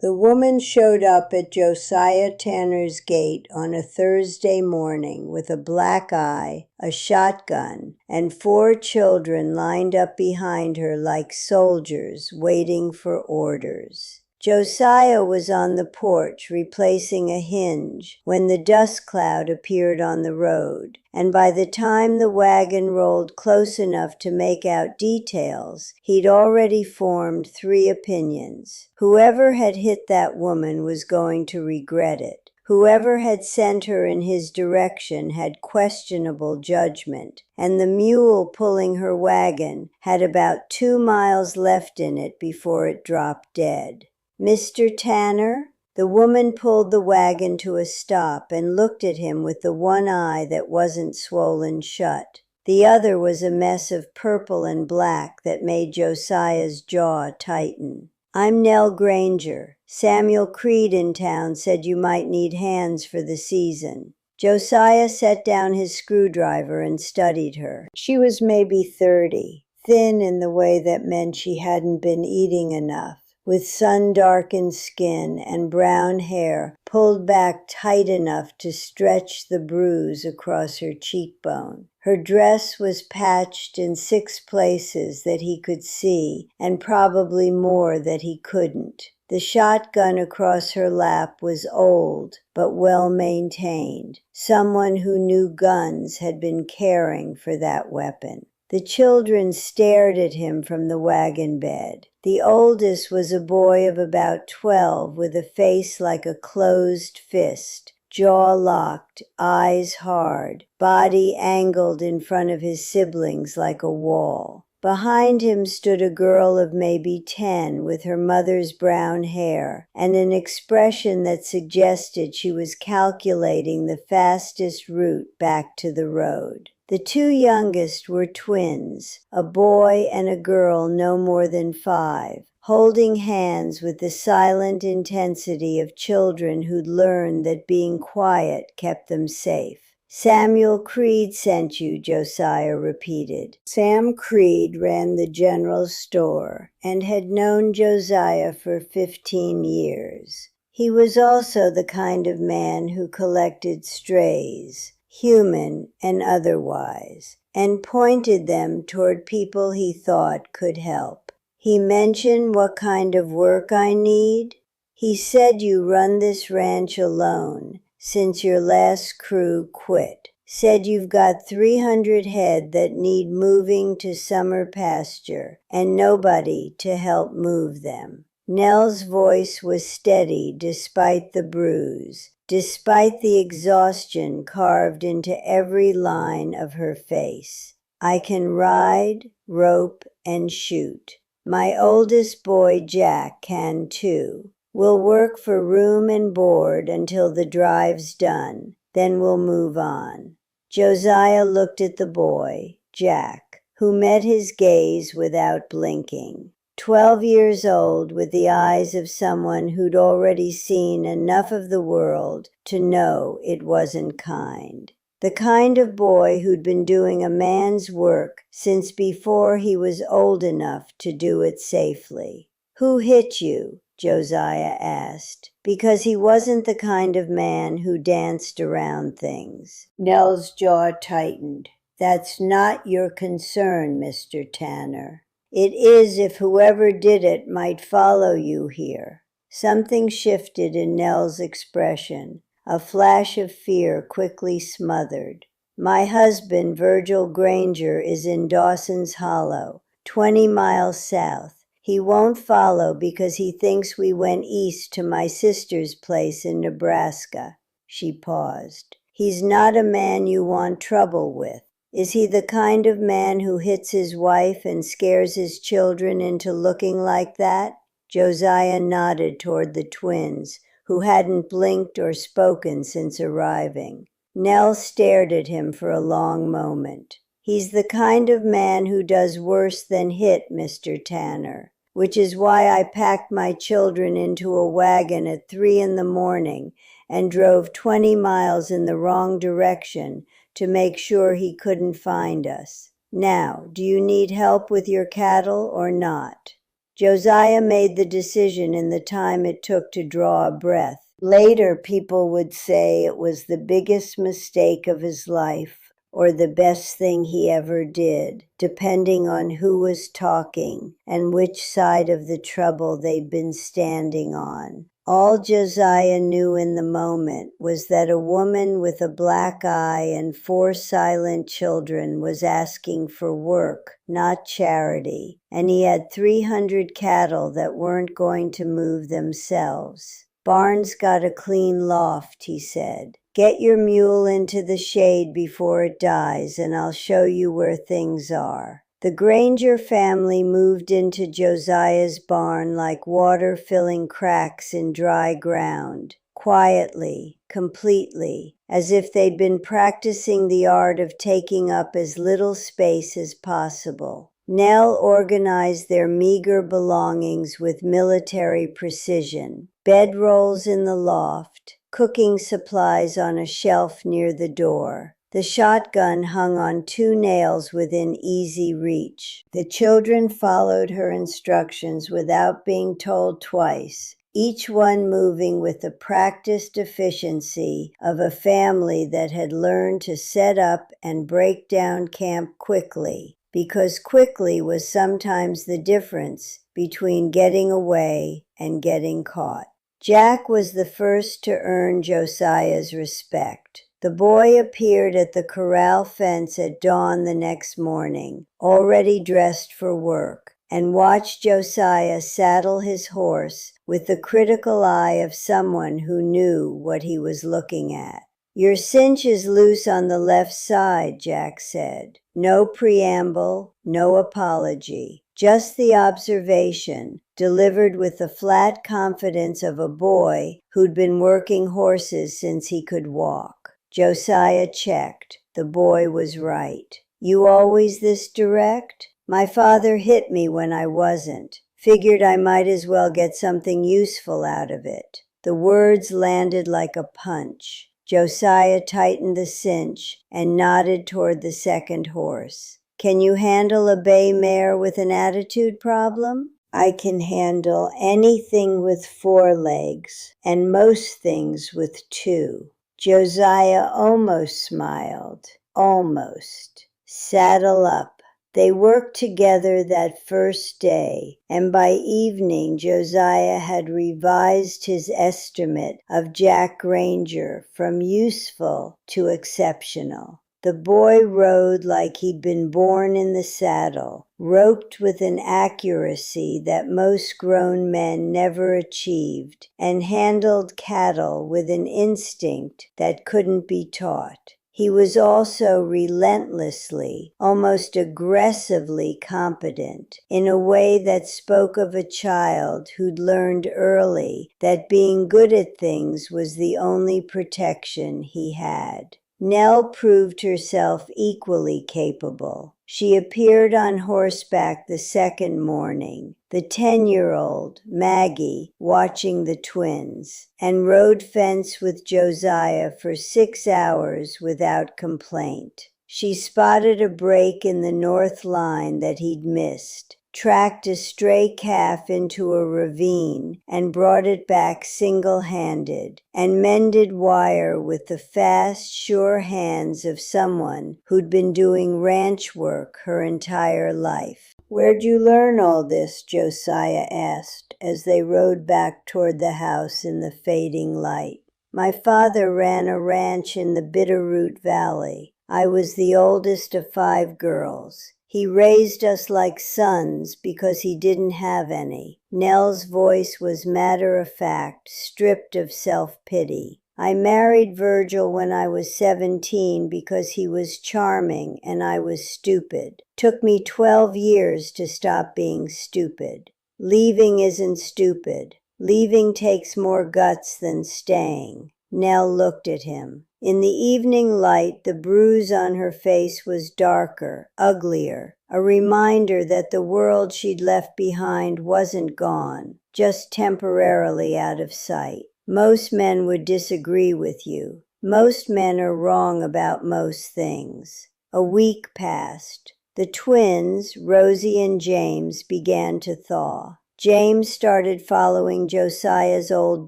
The woman showed up at Josiah Tanner's gate on a Thursday morning with a black eye, a shotgun, and 4 children lined up behind her like soldiers waiting for orders. Josiah was on the porch replacing a hinge when the dust cloud appeared on the road, and by the time the wagon rolled close enough to make out details, he'd already formed 3 opinions. Whoever had hit that woman was going to regret it. Whoever had sent her in his direction had questionable judgment, and the mule pulling her wagon had about 2 miles left in it before it dropped dead. "Mr. Tanner?" The woman pulled the wagon to a stop and looked at him with the one eye that wasn't swollen shut. The other was a mess of purple and black that made Josiah's jaw tighten. "I'm Nell Granger. Samuel Creed in town said you might need hands for the season." Josiah set down his screwdriver and studied her. She was maybe 30, thin in the way that meant she hadn't been eating enough, with sun-darkened skin and brown hair pulled back tight enough to stretch the bruise across her cheekbone. Her dress was patched in 6 places that he could see, and probably more that he couldn't. The shotgun across her lap was old, but well maintained. Someone who knew guns had been caring for that weapon. The children stared at him from the wagon bed. The oldest was a boy of about 12 with a face like a closed fist, jaw locked, eyes hard, body angled in front of his siblings like a wall. Behind him stood a girl of maybe 10 with her mother's brown hair and an expression that suggested she was calculating the fastest route back to the road. The 2 youngest were twins, a boy and a girl no more than 5, holding hands with the silent intensity of children who'd learned that being quiet kept them safe. "Samuel Creed sent you," Josiah repeated. Sam Creed ran the general store and had known Josiah for 15 years. He was also the kind of man who collected strays, human and otherwise, and pointed them toward people he thought could help. "He mentioned what kind of work I need? He said you run this ranch alone since your last crew quit. Said you've got 300 head that need moving to summer pasture and nobody to help move them." Nell's voice was steady despite the bruise, despite the exhaustion carved into every line of her face. "I can ride, rope, and shoot. My oldest boy, Jack, can too. We'll work for room and board until the drive's done. Then we'll move on." Josiah looked at the boy, Jack, who met his gaze without blinking. 12 years old, with the eyes of someone who'd already seen enough of the world to know it wasn't kind. The kind of boy who'd been doing a man's work since before he was old enough to do it safely. "Who hit you?" Josiah asked, because he wasn't the kind of man who danced around things. Nell's jaw tightened. "That's not your concern, Mr. Tanner. It is if whoever did it might follow you here." Something shifted in Nell's expression, a flash of fear quickly smothered. "My husband, Virgil Granger, is in Dawson's Hollow, 20 miles south. He won't follow because he thinks we went east to my sister's place in Nebraska." She paused. "He's not a man you want trouble with. Is he the kind of man who hits his wife and scares his children into looking like that?" Josiah nodded toward the twins, who hadn't blinked or spoken since arriving. Nell stared at him for a long moment. "He's the kind of man who does worse than hit, Mr. Tanner, which is why I packed my children into a wagon at 3 in the morning and drove 20 miles in the wrong direction to make sure he couldn't find us. Now, do you need help with your cattle or not?" Josiah made the decision in the time it took to draw a breath. Later, people would say it was the biggest mistake of his life or the best thing he ever did, depending on who was talking and which side of the trouble they'd been standing on. All Josiah knew in the moment was that a woman with a black eye and 4 silent children was asking for work, not charity, and he had 300 cattle that weren't going to move themselves. "Barn's got a clean loft," he said. "Get your mule into the shade before it dies, and I'll show you where things are." The Granger family moved into Josiah's barn like water filling cracks in dry ground, quietly, completely, as if they'd been practicing the art of taking up as little space as possible. Nell organized their meager belongings with military precision: bedrolls in the loft, cooking supplies on a shelf near the door. The shotgun hung on 2 nails within easy reach. The children followed her instructions without being told twice, each one moving with the practiced efficiency of a family that had learned to set up and break down camp quickly, because quickly was sometimes the difference between getting away and getting caught. Jack was the first to earn Josiah's respect. The boy appeared at the corral fence at dawn the next morning, already dressed for work, and watched Josiah saddle his horse with the critical eye of someone who knew what he was looking at. "Your cinch is loose on the left side," Jack said. No preamble, no apology, just the observation, delivered with the flat confidence of a boy who'd been working horses since he could walk. Josiah checked. The boy was right. "You always this direct?" "My father hit me when I wasn't. Figured I might as well get something useful out of it." The words landed like a punch. Josiah tightened the cinch and nodded toward the second horse. "Can you handle a bay mare with an attitude problem?" "I can handle anything with 4 legs, and most things with 2. Josiah almost smiled. Almost. "Saddle up." They worked together that first day, and by evening Josiah had revised his estimate of Jack Granger from useful to exceptional. The boy rode like he'd been born in the saddle, roped with an accuracy that most grown men never achieved, and handled cattle with an instinct that couldn't be taught. He was also relentlessly, almost aggressively competent, in a way that spoke of a child who'd learned early that being good at things was the only protection he had. Nell proved herself equally capable. She appeared on horseback the second morning, the 10-year-old, Maggie, watching the twins, and rode fence with Josiah for 6 hours without complaint. She spotted a break in the north line that he'd missed, tracked a stray calf into a ravine and brought it back single-handed, and mended wire with the fast, sure hands of someone who'd been doing ranch work her entire life. "Where'd you learn all this?" Josiah asked as they rode back toward the house in the fading light. "My father ran a ranch in the Bitterroot Valley. I was the oldest of 5 girls. He raised us like sons because he didn't have any." Nell's voice was matter-of-fact, stripped of self-pity. "I married Virgil when I was 17 because he was charming and I was stupid. Took me 12 years to stop being stupid. Leaving isn't stupid. Leaving takes more guts than staying." Nell looked at him. In the evening light, the bruise on her face was darker, uglier, a reminder that the world she'd left behind wasn't gone, just temporarily out of sight. "Most men would disagree with you. Most men are wrong about most things." A week passed. The twins, Rosie and James, began to thaw. James started following Josiah's old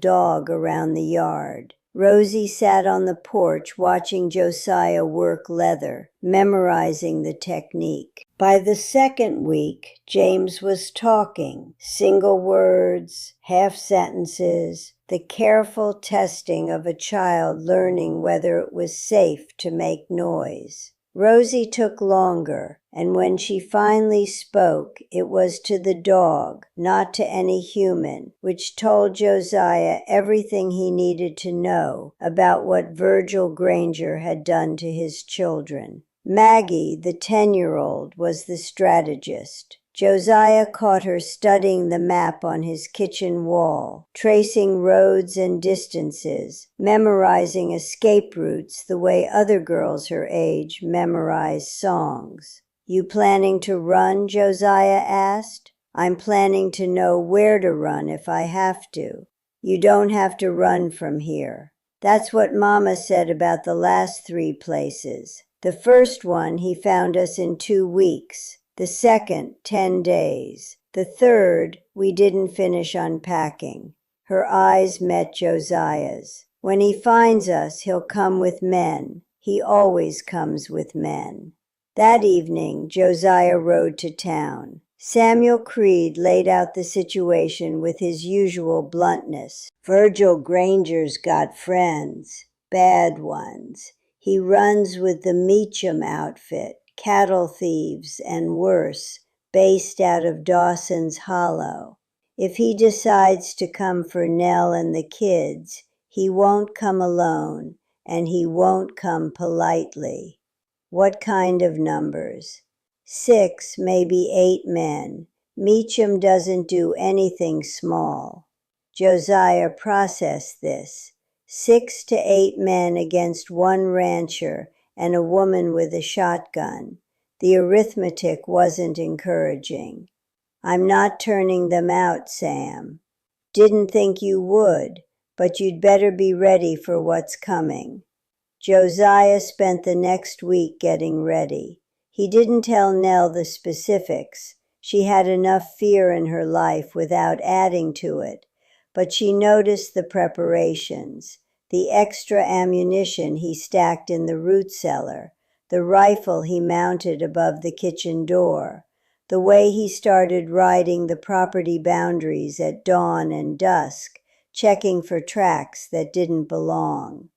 dog around the yard. Rosie sat on the porch watching Josiah work leather, memorizing the technique. By the second week, James was talking, single words, half sentences, the careful testing of a child learning whether it was safe to make noise. Rosie took longer, and when she finally spoke, it was to the dog, not to any human, which told Josiah everything he needed to know about what Virgil Granger had done to his children. Maggie, the 10-year-old, was the strategist. Josiah caught her studying the map on his kitchen wall, tracing roads and distances, memorizing escape routes the way other girls her age memorize songs. "You planning to run?" Josiah asked. "I'm planning to know where to run if I have to." "You don't have to run from here." That's what Mama said about the last 3 places. The first one he found us in 2 weeks. The second, 10 days. The third, we didn't finish unpacking. Her eyes met Josiah's. "When he finds us, he'll come with men. He always comes with men." That evening, Josiah rode to town. Samuel Creed laid out the situation with his usual bluntness. "Virgil Granger's got friends, bad ones. He runs with the Meacham outfit, cattle thieves and worse, based out of Dawson's Hollow. If he decides to come for Nell and the kids, he won't come alone, and he won't come politely." "What kind of numbers?" 6, maybe 8 men. Meacham doesn't do anything small. Josiah processed this. 6 to 8 men against 1 rancher and a woman with a shotgun. The arithmetic wasn't encouraging. "I'm not turning them out, Sam." "Didn't think you would, but you'd better be ready for what's coming." Josiah spent the next week getting ready. He didn't tell Nell the specifics. She had enough fear in her life without adding to it, but she noticed the preparations, the extra ammunition he stacked in the root cellar, the rifle he mounted above the kitchen door, the way he started riding the property boundaries at dawn and dusk, checking for tracks that didn't belong.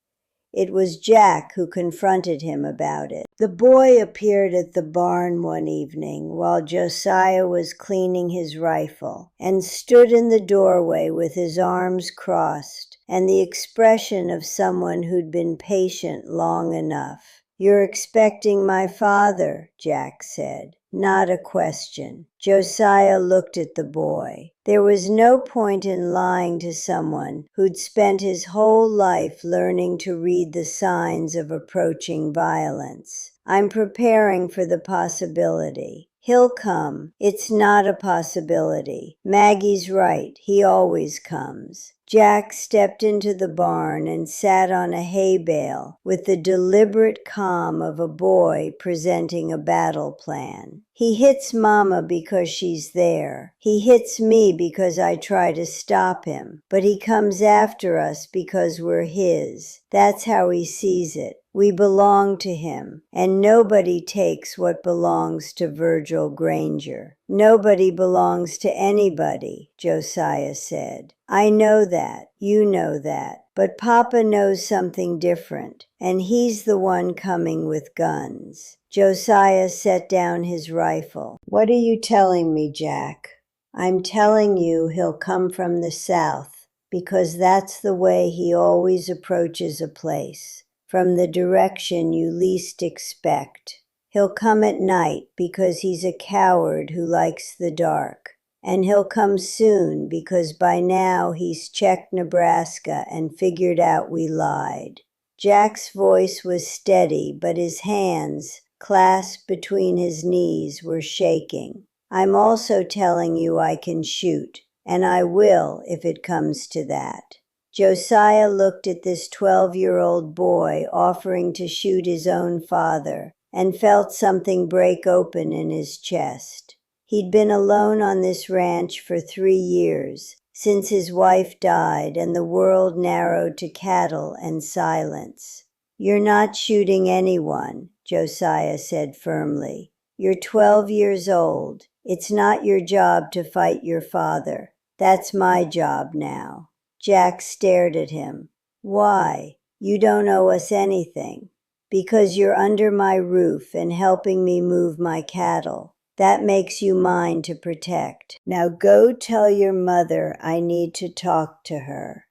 It was Jack who confronted him about it. The boy appeared at the barn one evening while Josiah was cleaning his rifle and stood in the doorway with his arms crossed and the expression of someone who'd been patient long enough. "You're expecting my father," Jack said. Not a question. Josiah looked at the boy. There was no point in lying to someone who'd spent his whole life learning to read the signs of approaching violence. "I'm preparing for the possibility." "He'll come." "It's not a possibility. Maggie's right. He always comes." Jack stepped into the barn and sat on a hay bale with the deliberate calm of a boy presenting a battle plan. "He hits Mama because she's there. He hits me because I try to stop him. But he comes after us because we're his. That's how he sees it. We belong to him, and nobody takes what belongs to Virgil Granger." "Nobody belongs to anybody," Josiah said. "I know that. You know that. But Papa knows something different, and he's the one coming with guns." Josiah set down his rifle. "What are you telling me, Jack?" "I'm telling you he'll come from the south, because that's the way he always approaches a place, from the direction you least expect. He'll come at night because he's a coward who likes the dark. And he'll come soon because by now he's checked Nebraska and figured out we lied." Jack's voice was steady, but his hands, clasped between his knees, were shaking. "I'm also telling you I can shoot, and I will if it comes to that." Josiah looked at this 12-year-old boy offering to shoot his own father and felt something break open in his chest. He'd been alone on this ranch for 3 years, since his wife died and the world narrowed to cattle and silence. "You're not shooting anyone," Josiah said firmly. "You're 12 years old. It's not your job to fight your father. That's my job now." Jack stared at him. "Why? You don't owe us anything." "Because you're under my roof and helping me move my cattle. That makes you mine to protect. Now go tell your mother I need to talk to her."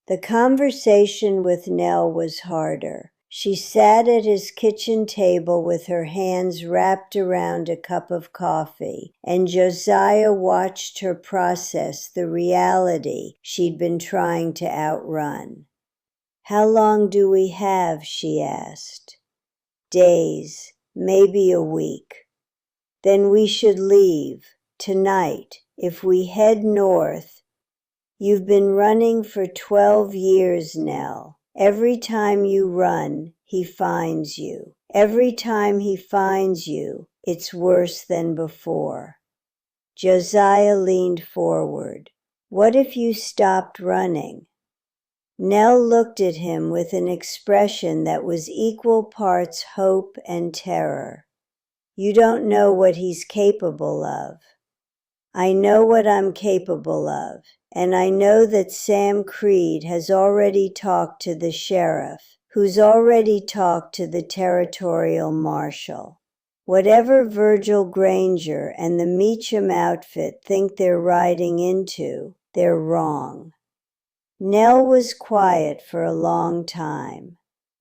The conversation with Nell was harder. She sat at his kitchen table with her hands wrapped around a cup of coffee, and Josiah watched her process the reality she'd been trying to outrun. "How long do we have?" she asked. "Days, maybe a week." "Then we should leave, tonight. If we head north—" "You've been running for 12 years, Nell. Every time you run, he finds you. Every time he finds you, it's worse than before." Josiah leaned forward. "What if you stopped running?" Nell looked at him with an expression that was equal parts hope and terror. "You don't know what he's capable of." "I know what I'm capable of, and I know that Sam Creed has already talked to the sheriff, who's already talked to the territorial marshal. Whatever Virgil Granger and the Meacham outfit think they're riding into, they're wrong." Nell was quiet for a long time.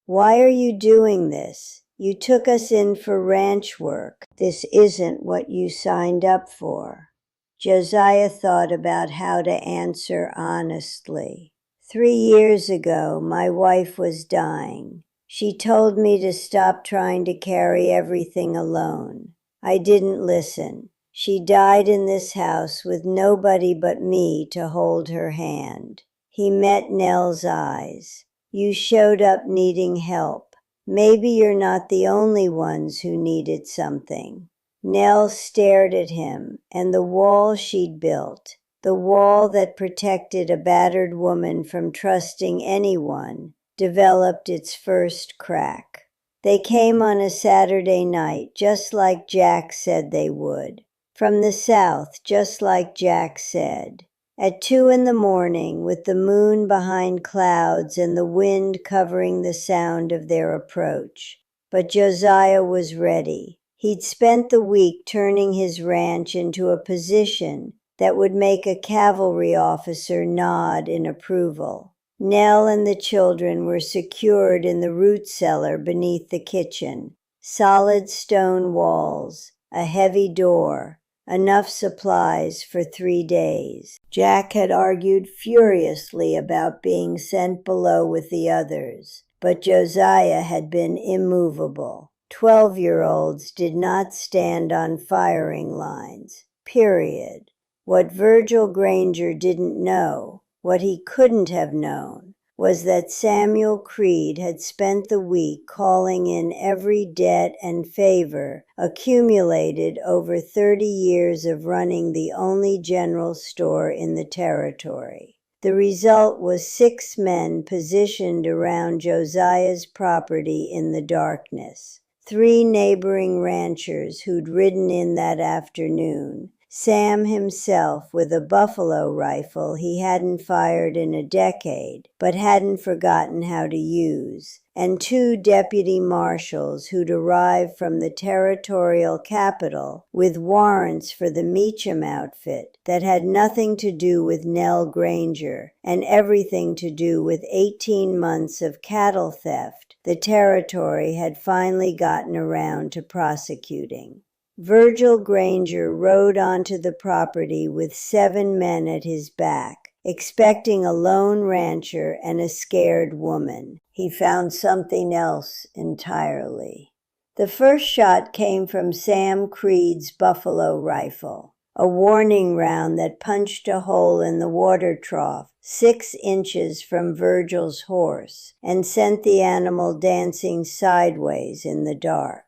"Why are you doing this? You took us in for ranch work. This isn't what you signed up for." Josiah thought about how to answer honestly. 3 years ago, my wife was dying. She told me to stop trying to carry everything alone. I didn't listen. She died in this house with nobody but me to hold her hand. He met Nell's eyes. "You showed up needing help. Maybe you're not the only ones who needed something." Nell stared at him, and the wall she'd built, the wall that protected a battered woman from trusting anyone, developed its first crack. They came on a Saturday night, just like Jack said they would. From the south, just like Jack said. At 2 in the morning, with the moon behind clouds and the wind covering the sound of their approach. But Josiah was ready. He'd spent the week turning his ranch into a position that would make a cavalry officer nod in approval. Nell and the children were secured in the root cellar beneath the kitchen. Solid stone walls, a heavy door, enough supplies for 3 days. Jack had argued furiously about being sent below with the others, but Josiah had been immovable. 12-year-olds did not stand on firing lines, period. What Virgil Granger didn't know, what he couldn't have known, was that Samuel Creed had spent the week calling in every debt and favor accumulated over 30 years of running the only general store in the territory. The result was 6 men positioned around Josiah's property in the darkness. 3 neighboring ranchers who'd ridden in that afternoon, Sam himself with a buffalo rifle he hadn't fired in a decade, but hadn't forgotten how to use, and 2 deputy marshals who'd arrived from the territorial capital with warrants for the Meacham outfit that had nothing to do with Nell Granger and everything to do with 18 months of cattle theft the territory had finally gotten around to prosecuting. Virgil Granger rode onto the property with 7 men at his back, expecting a lone rancher and a scared woman. He found something else entirely. The first shot came from Sam Creed's buffalo rifle, a warning round that punched a hole in the water trough 6 inches from Virgil's horse and sent the animal dancing sideways in the dark.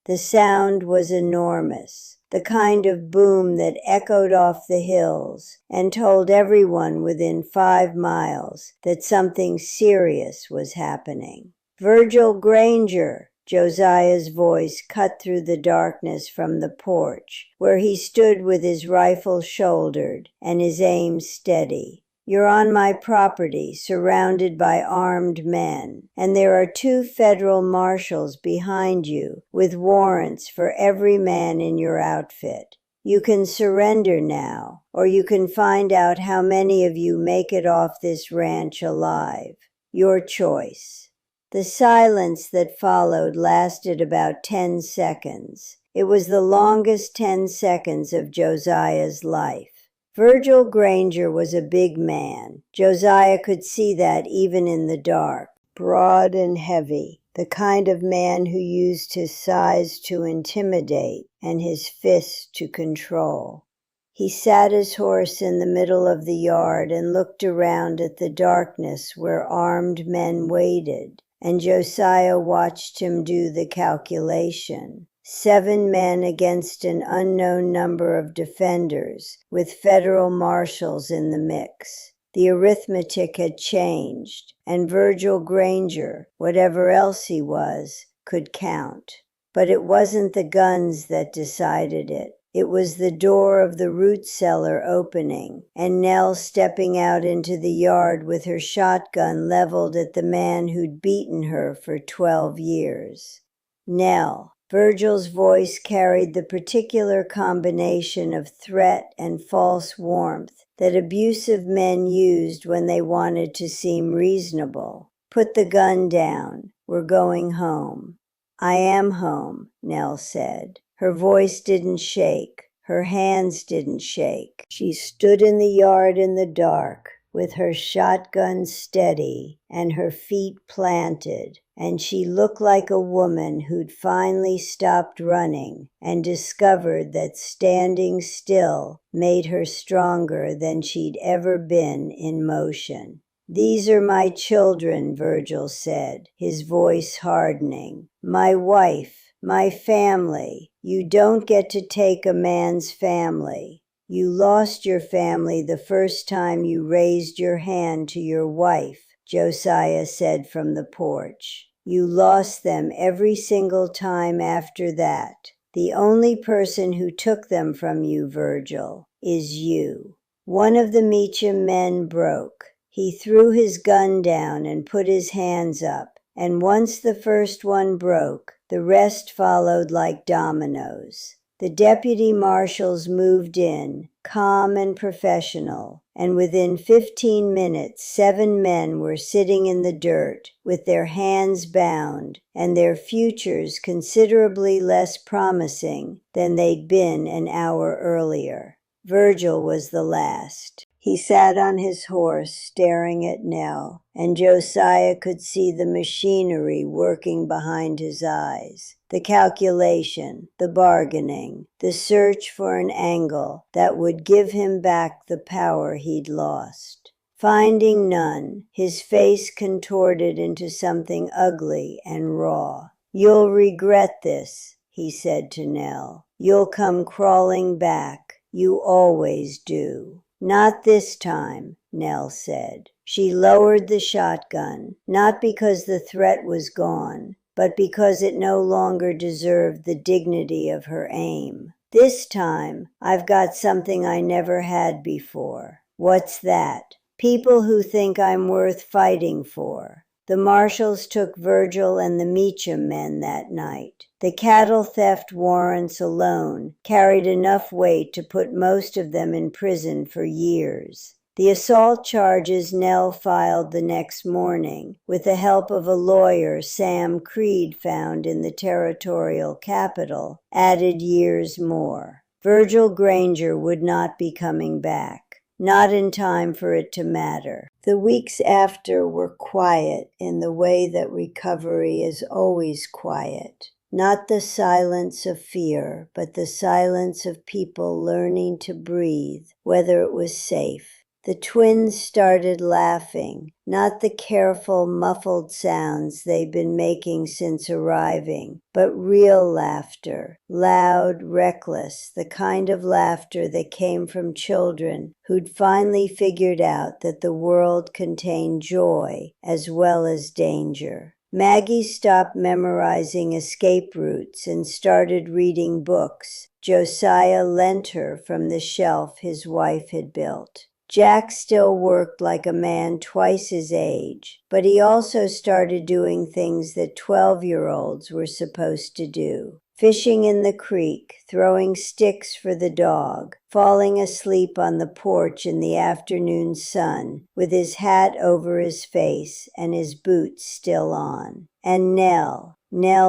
The sound was enormous, the kind of boom that echoed off the hills and told everyone within 5 miles that something serious was happening. "Virgil Granger!" Josiah's voice cut through the darkness from the porch, where he stood with his rifle shouldered and his aim steady. "You're on my property, surrounded by armed men, and there are 2 federal marshals behind you with warrants for every man in your outfit. You can surrender now, or you can find out how many of you make it off this ranch alive. Your choice." The silence that followed lasted about 10 seconds. It was the longest 10 seconds of Josiah's life. Virgil Granger was a big man. Josiah could see that even in the dark. Broad and heavy, the kind of man who used his size to intimidate and his fists to control. He sat his horse in the middle of the yard and looked around at the darkness where armed men waited, and Josiah watched him do the calculation. 7 men against an unknown number of defenders, with federal marshals in the mix. The arithmetic had changed, and Virgil Granger, whatever else he was, could count. But it wasn't the guns that decided it. It was the door of the root cellar opening, and Nell stepping out into the yard with her shotgun leveled at the man who'd beaten her for 12 years. "Nell." Virgil's voice carried the particular combination of threat and false warmth that abusive men used when they wanted to seem reasonable. "Put the gun down. We're going home." "I am home," Nell said. Her voice didn't shake. Her hands didn't shake. She stood in the yard in the dark, with her shotgun steady and her feet planted, and she looked like a woman who'd finally stopped running and discovered that standing still made her stronger than she'd ever been in motion. "These are my children," Virgil said, his voice hardening. "My wife, my family. You don't get to take a man's family. You lost your family the first time you raised your hand to your wife," Josiah said from the porch. "You lost them every single time after that. The only person who took them from you, Virgil, is you." One of the Meacham men broke. He threw his gun down and put his hands up, and once the first one broke, the rest followed like dominoes. The deputy marshals moved in, calm and professional, and within 15 minutes 7 men were sitting in the dirt with their hands bound and their futures considerably less promising than they'd been an hour earlier. Virgil was the last. He sat on his horse staring at Nell, and Josiah could see the machinery working behind his eyes. The calculation, the bargaining, the search for an angle that would give him back the power he'd lost. Finding none, his face contorted into something ugly and raw. "You'll regret this," he said to Nell. "You'll come crawling back. You always do." "Not this time," Nell said. She lowered the shotgun, not because the threat was gone, but because it no longer deserved the dignity of her aim. "This time, I've got something I never had before." "What's that?" "People who think I'm worth fighting for." The marshals took Virgil and the Meacham men that night. The cattle theft warrants alone carried enough weight to put most of them in prison for years. The assault charges Nell filed the next morning, with the help of a lawyer Sam Creed found in the territorial capital, added years more. Virgil Granger would not be coming back. Not in time for it to matter. The weeks after were quiet in the way that recovery is always quiet. Not the silence of fear, but the silence of people learning to breathe, whether it was safe. The twins started laughing, not the careful, muffled sounds they'd been making since arriving, but real laughter, loud, reckless, the kind of laughter that came from children who'd finally figured out that the world contained joy as well as danger. Maggie stopped memorizing escape routes and started reading books Josiah lent her from the shelf his wife had built. Jack still worked like a man twice his age, but he also started doing things that 12-year-olds were supposed to do. Fishing in the creek, throwing sticks for the dog, falling asleep on the porch in the afternoon sun with his hat over his face and his boots still on. And Nell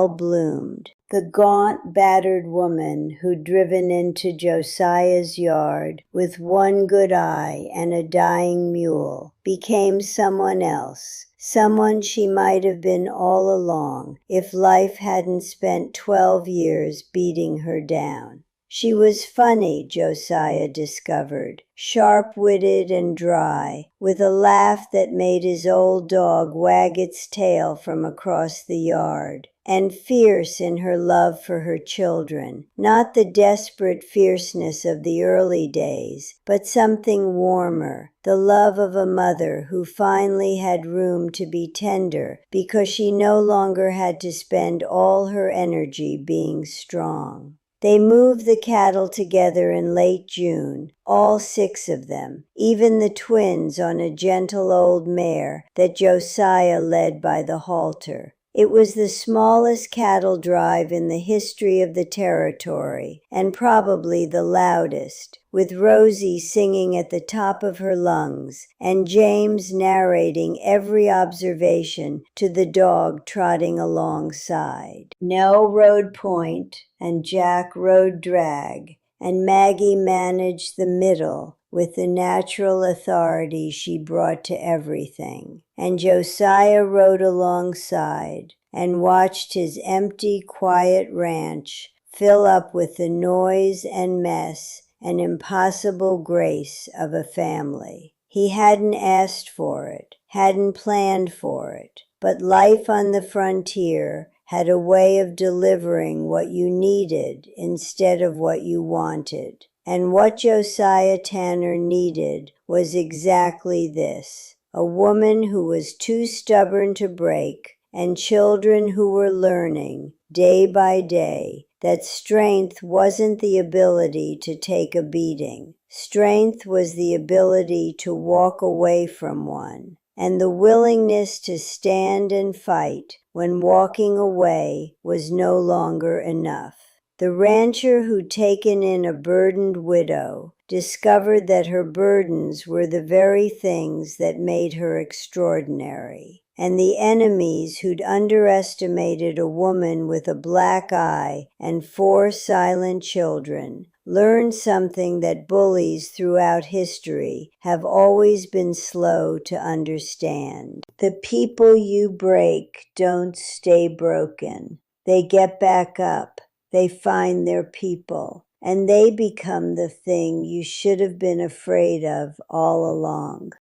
bloomed. The gaunt, battered woman who'd driven into Josiah's yard with one good eye and a dying mule became someone else, someone she might have been all along if life hadn't spent 12 years beating her down. She was funny, Josiah discovered, sharp-witted and dry, with a laugh that made his old dog wag its tail from across the yard, and fierce in her love for her children, not the desperate fierceness of the early days, but something warmer, the love of a mother who finally had room to be tender because she no longer had to spend all her energy being strong. They moved the cattle together in late June, all 6 of them, even the twins on a gentle old mare that Josiah led by the halter. It was the smallest cattle drive in the history of the territory, and probably the loudest, with Rosie singing at the top of her lungs, and James narrating every observation to the dog trotting alongside. Nell rode point, and Jack rode drag, and Maggie managed the middle with the natural authority she brought to everything. And Josiah rode alongside and watched his empty, quiet ranch fill up with the noise and mess and impossible grace of a family. He hadn't asked for it, hadn't planned for it, but life on the frontier had a way of delivering what you needed instead of what you wanted. And what Josiah Tanner needed was exactly this: a woman who was too stubborn to break, and children who were learning, day by day, that strength wasn't the ability to take a beating. Strength was the ability to walk away from one, and the willingness to stand and fight when walking away was no longer enough. The rancher who'd taken in a burdened widow discovered that her burdens were the very things that made her extraordinary. And the enemies who'd underestimated a woman with a black eye and 4 silent children learned something that bullies throughout history have always been slow to understand. The people you break don't stay broken. They get back up. They find their people, and they become the thing you should have been afraid of all along.